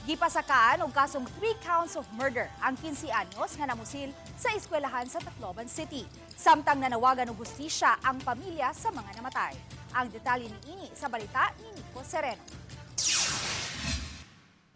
Gipasakaan og kasong 3 counts of murder ang 15 anyos nga namusil sa eskwelahan sa Tacloban City. Samtang nanawagan og hustisya ang pamilya sa mga namatay. Ang detalye niini sa balita ni Nico Sereno.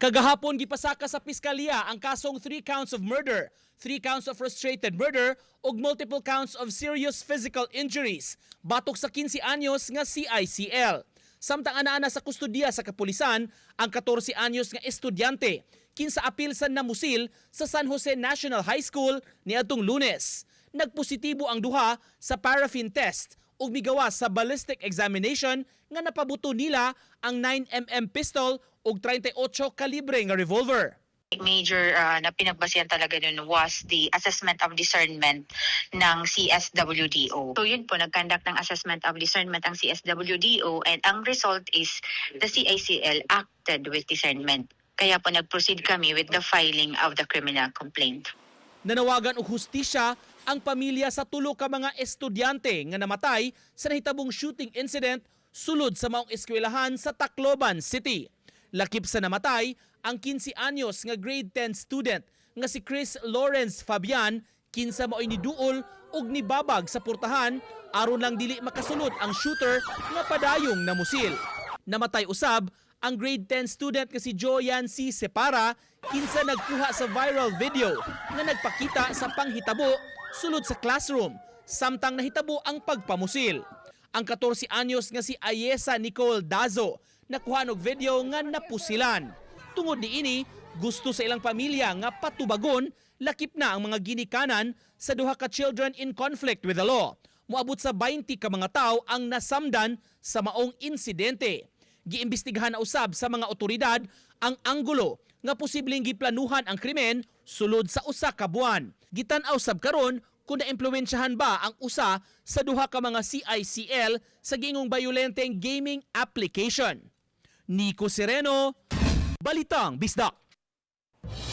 Kagahapon gipasaka sa piskalya ang kasong 3 counts of murder, 3 counts of frustrated murder ug multiple counts of serious physical injuries batok sa 15 anyos nga CICL. Samtang ana-ana sa kustodiya sa kapulisan ang 14 anyos nga estudyante kinsa apil sa namusil sa San Jose National High School niadtong Lunes. Nagpositibo ang duha sa paraffin test ug migawas sa ballistic examination nga napabuto nila ang 9mm pistol ug 38 kalibre nga revolver. Major na pinagbasihan talaga nun was the assessment of discernment ng CSWDO. So yun po, nag-conduct ng assessment of discernment ang CSWDO and ang result is the CICL acted with discernment. Kaya po nag-proceed kami with the filing of the criminal complaint. Nanawagan og hustisya ang pamilya sa tulo ka mga estudyante nga namatay sa nahitabong shooting incident sulod sa maong eskwelahan sa Tacloban City. Lakip sa namatay ang 15 anyos nga grade 10 student nga si Chris Lawrence Fabian kinsa mao'y niduol ug nibabag sa portahan aron lang dili makasulod ang shooter nga padayong namusil. Namatay usab ang grade 10 student nga si Joyan C. Separa kinsa nagkuha sa viral video nga nagpakita sa panghitabo sulod sa classroom samtang nahitabo ang pagpamusil. Ang 14 anyos nga si Ayesa Nicole Dazo nakuha og video nga napusilan. Tungod niini, gusto sa ilang pamilya nga patubagon lakip na ang mga ginikanan sa duha ka children in conflict with the law. Moabot sa 20 ka mga tawo ang nasamdan sa maong insidente. Giimbestigahan na usab sa mga otoridad ang anggulo nga posibleng giplanuhan ang krimen sulod sa usa ka buwan. Gitan-aw sab karon kung naimpluwensyahan ba ang usa sa duha ka mga CICL sa gingong bayolenteng gaming application. Nico Sereno, Balitang Bisdak.